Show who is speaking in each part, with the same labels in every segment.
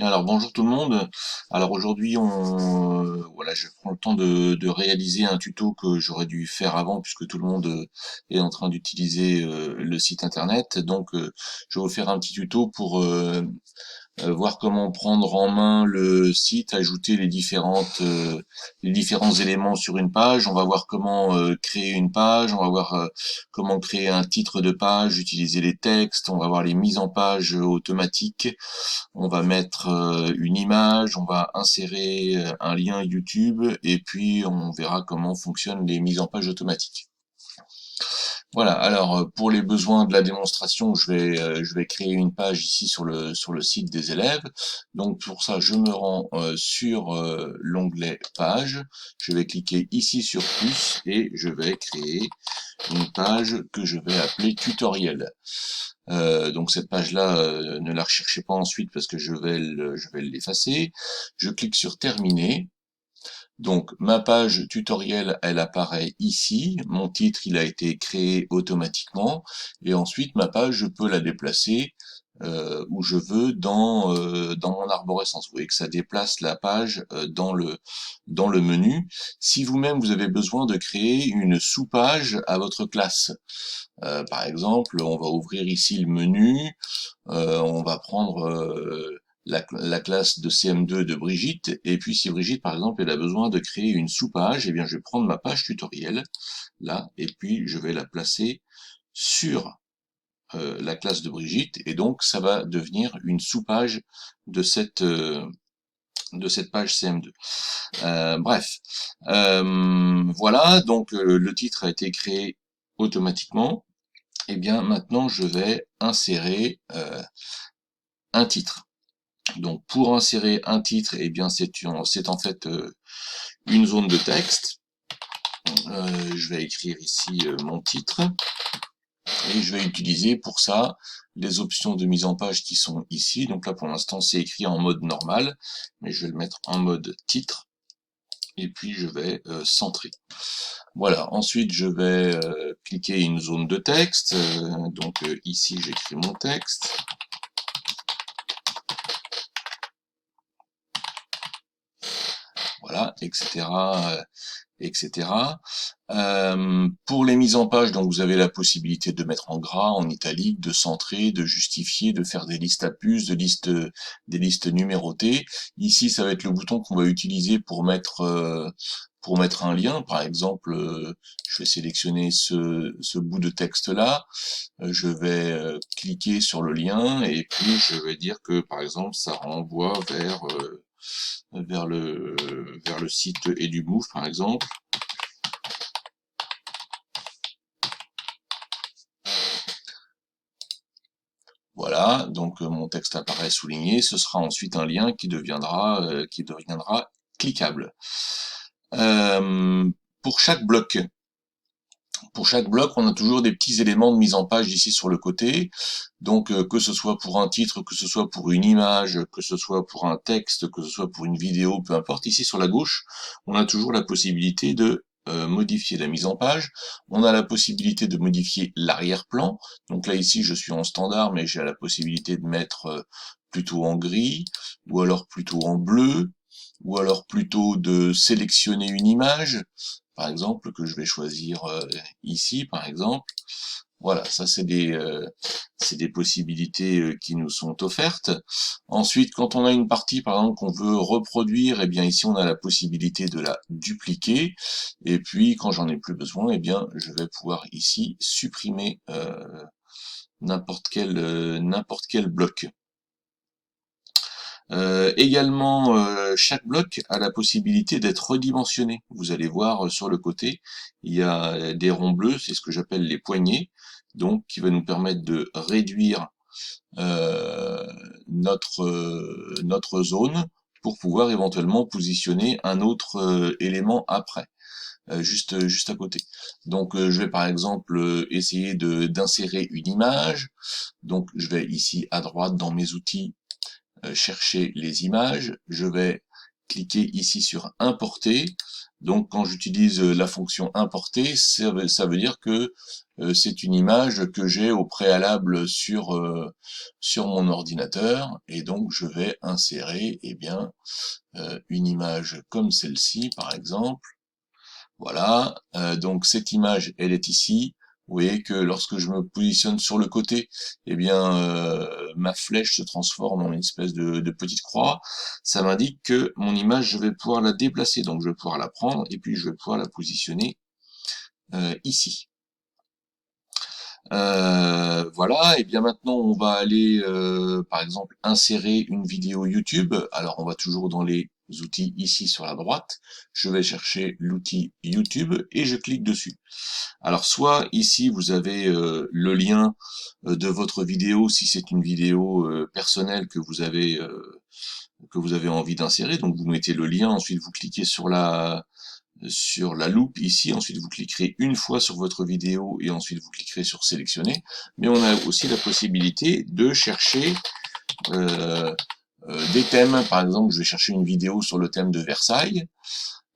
Speaker 1: Bien, alors bonjour tout le monde. Alors aujourd'hui, voilà, je prends le temps de réaliser un tuto que j'aurais dû faire avant puisque tout le monde est en train d'utiliser le site internet. Donc, je vais vous faire un petit tuto pour voir comment prendre en main le site, ajouter les différents éléments sur une page. On va voir comment créer une page, on va voir comment créer un titre de page, utiliser les textes, on va voir les mises en page automatiques, on va mettre une image, on va insérer un lien YouTube et puis on verra comment fonctionnent les mises en page automatiques. Voilà, alors pour les besoins de la démonstration, je vais créer une page ici sur le site des élèves. Donc pour ça, je me rends sur l'onglet page, je vais cliquer ici sur plus et je vais créer une page que je vais appeler tutoriel. Donc cette page-là, ne la recherchez pas ensuite parce que je vais l'effacer. Je clique sur terminer. Donc ma page tutoriel, elle apparaît ici, mon titre il a été créé automatiquement, et ensuite ma page je peux la déplacer où je veux dans mon arborescence. Vous voyez que ça déplace la page dans le menu. Si vous-même vous avez besoin de créer une sous-page à votre classe, par exemple, on va ouvrir ici le menu, on va prendre la classe de CM2 de Brigitte, et puis si Brigitte, par exemple, elle a besoin de créer une sous-page, eh bien je vais prendre ma page tutoriel, là, et puis je vais la placer sur la classe de Brigitte, et donc ça va devenir une sous-page de cette page CM2. Bref, voilà, donc le titre a été créé automatiquement. Et bien maintenant je vais insérer un titre. Donc pour insérer un titre, eh bien c'est en fait une zone de texte. Je vais écrire ici mon titre et je vais utiliser pour ça les options de mise en page qui sont ici. Donc là pour l'instant c'est écrit en mode normal, mais je vais le mettre en mode titre et puis je vais centrer. Voilà, ensuite je vais cliquer une zone de texte, donc ici j'écris mon texte. Voilà, etc., etc. Pour les mises en page, donc vous avez la possibilité de mettre en gras, en italique, de centrer, de justifier, de faire des listes à puces, des listes numérotées. Ici, ça va être le bouton qu'on va utiliser pour mettre un lien. Par exemple, je vais sélectionner ce bout de texte-là, je vais cliquer sur le lien et puis je vais dire que, par exemple, ça renvoie vers le site EduMove, par exemple. Voilà, donc mon texte apparaît souligné, ce sera ensuite un lien qui deviendra cliquable. Euh, pour chaque bloc, on a toujours des petits éléments de mise en page ici sur le côté. Donc, que ce soit pour un titre, que ce soit pour une image, que ce soit pour un texte, que ce soit pour une vidéo, peu importe. Ici, sur la gauche, on a toujours la possibilité de modifier la mise en page. On a la possibilité de modifier l'arrière-plan. Donc là, ici, je suis en standard, mais j'ai la possibilité de mettre plutôt en gris, ou alors plutôt en bleu, ou alors plutôt de sélectionner une image, par exemple, que je vais choisir ici, par exemple. Voilà, ça c'est des possibilités qui nous sont offertes. Ensuite, quand on a une partie, par exemple, qu'on veut reproduire, eh bien ici on a la possibilité de la dupliquer. Et puis, quand j'en ai plus besoin, eh bien je vais pouvoir ici supprimer n'importe quel bloc. Également, chaque bloc a la possibilité d'être redimensionné. Vous allez voir sur le côté, il y a des ronds bleus, c'est ce que j'appelle les poignées, donc qui va nous permettre de réduire notre zone pour pouvoir éventuellement positionner un autre élément après. Juste à côté. Donc je vais par exemple essayer d'insérer une image. Donc je vais ici à droite dans mes outils chercher les images, je vais cliquer ici sur importer. Donc quand j'utilise la fonction importer, ça veut dire que c'est une image que j'ai au préalable sur mon ordinateur, et donc je vais insérer une image comme celle-ci par exemple. Voilà, donc cette image, elle est ici. Vous voyez que lorsque je me positionne sur le côté, ma flèche se transforme en une espèce de petite croix. Ça m'indique que mon image, je vais pouvoir la déplacer. Donc je vais pouvoir la prendre et puis je vais pouvoir la positionner ici. Voilà, et bien maintenant on va aller par exemple insérer une vidéo YouTube. Alors on va toujours dans les outils ici sur la droite, je vais chercher l'outil YouTube et je clique dessus. Alors soit ici vous avez le lien de votre vidéo si c'est une vidéo personnelle que vous avez envie d'insérer, donc vous mettez le lien, ensuite vous cliquez sur la loupe ici, ensuite vous cliquerez une fois sur votre vidéo et ensuite vous cliquerez sur sélectionner, mais on a aussi la possibilité de chercher des thèmes. Par exemple, je vais chercher une vidéo sur le thème de Versailles.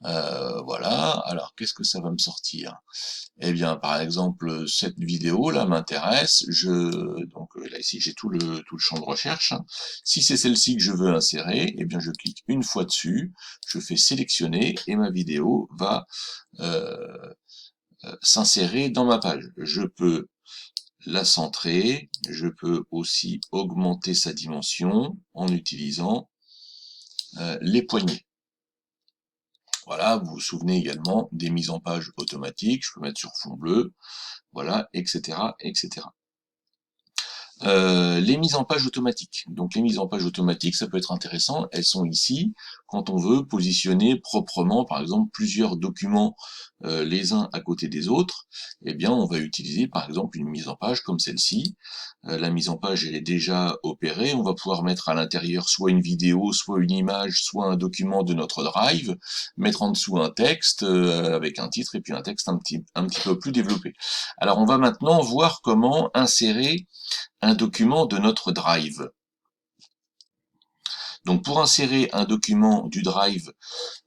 Speaker 1: Voilà, alors qu'est-ce que ça va me sortir? Eh bien, par exemple, cette vidéo là m'intéresse. Donc là ici j'ai tout le champ de recherche. Si c'est celle-ci que je veux insérer, eh bien je clique une fois dessus, je fais sélectionner et ma vidéo va s'insérer dans ma page. Je peux la centrer, je peux aussi augmenter sa dimension en utilisant les poignées. Voilà, vous vous souvenez également des mises en page automatiques, je peux mettre sur fond bleu, voilà, etc., etc. Les mises en page automatiques. Donc les mises en page automatiques, ça peut être intéressant, elles sont ici quand on veut positionner proprement, par exemple, plusieurs documents les uns à côté des autres. Eh bien, on va utiliser par exemple une mise en page comme celle-ci. La mise en page, elle est déjà opérée, on va pouvoir mettre à l'intérieur soit une vidéo, soit une image, soit un document de notre drive, mettre en dessous un texte avec un titre et puis un texte un petit peu plus développé. Alors on va maintenant voir comment insérer un document de notre drive. Donc pour insérer un document du drive,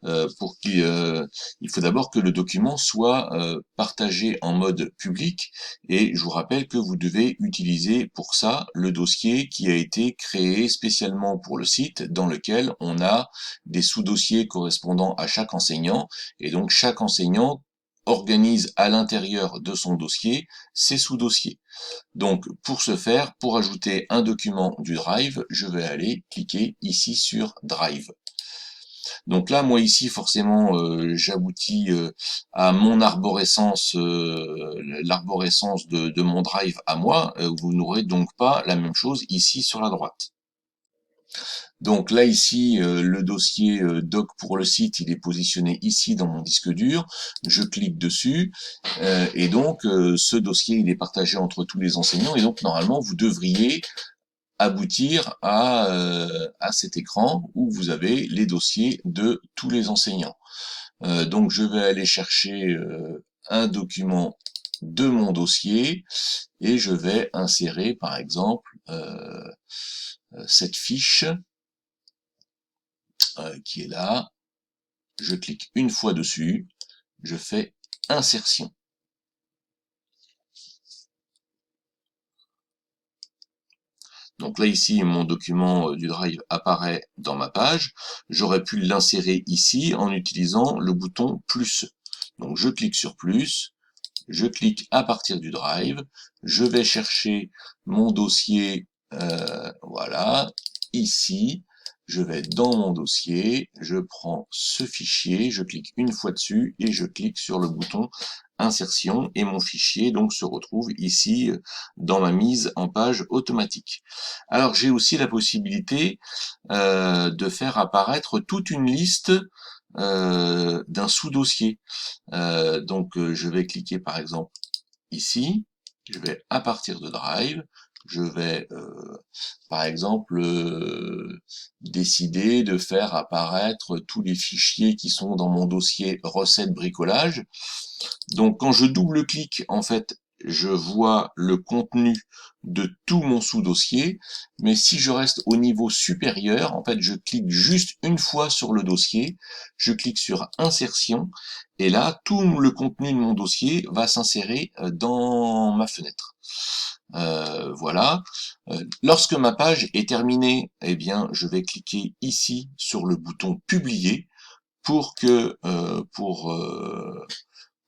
Speaker 1: il faut d'abord que le document soit partagé en mode public, et je vous rappelle que vous devez utiliser pour ça le dossier qui a été créé spécialement pour le site, dans lequel on a des sous-dossiers correspondant à chaque enseignant, et donc chaque enseignant organise à l'intérieur de son dossier ses sous-dossiers. Donc, pour ce faire, pour ajouter un document du Drive, je vais aller cliquer ici sur Drive. Donc là, moi ici, forcément, j'aboutis à mon arborescence, l'arborescence de mon Drive à moi. Vous n'aurez donc pas la même chose ici sur la droite. Donc là ici, le dossier doc pour le site, il est positionné ici dans mon disque dur. Je clique dessus et donc ce dossier, il est partagé entre tous les enseignants, et donc normalement vous devriez aboutir à cet écran où vous avez les dossiers de tous les enseignants. Donc je vais aller chercher un document de mon dossier et je vais insérer par exemple cette fiche qui est là. Je clique une fois dessus, je fais insertion. Donc là ici, mon document du Drive apparaît dans ma page. J'aurais pu l'insérer ici en utilisant le bouton plus. Donc je clique sur plus, je clique à partir du Drive, je vais chercher mon dossier, voilà, ici. Je vais dans mon dossier, je prends ce fichier, je clique une fois dessus et je clique sur le bouton insertion et mon fichier donc se retrouve ici dans ma mise en page automatique. Alors j'ai aussi la possibilité de faire apparaître toute une liste d'un sous-dossier. Je vais cliquer par exemple ici, je vais à partir de Drive, je vais par exemple décider de faire apparaître tous les fichiers qui sont dans mon dossier recettes bricolage. Donc quand je double-clique en fait je vois le contenu de tout mon sous-dossier, mais si je reste au niveau supérieur, en fait, je clique juste une fois sur le dossier, je clique sur Insertion, et là, tout le contenu de mon dossier va s'insérer dans ma fenêtre. Voilà. Lorsque ma page est terminée, eh bien, je vais cliquer ici sur le bouton Publier pour que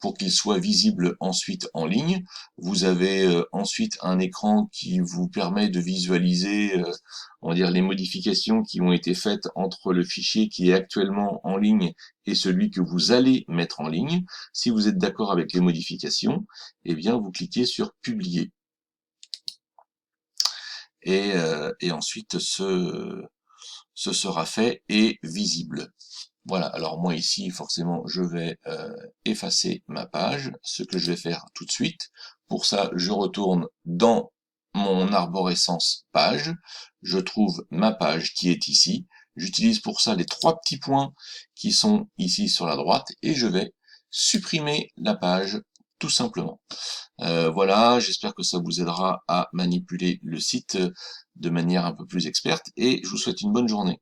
Speaker 1: pour qu'il soit visible ensuite en ligne. Vous avez ensuite un écran qui vous permet de visualiser on va dire les modifications qui ont été faites entre le fichier qui est actuellement en ligne et celui que vous allez mettre en ligne. Si vous êtes d'accord avec les modifications, eh bien vous cliquez sur Publier. Et ensuite ce sera fait et visible. Voilà, alors moi ici, forcément, je vais effacer ma page, ce que je vais faire tout de suite. Pour ça, je retourne dans mon arborescence page, je trouve ma page qui est ici, j'utilise pour ça les trois petits points qui sont ici sur la droite, et je vais supprimer la page tout simplement. Voilà, j'espère que ça vous aidera à manipuler le site de manière un peu plus experte, et je vous souhaite une bonne journée.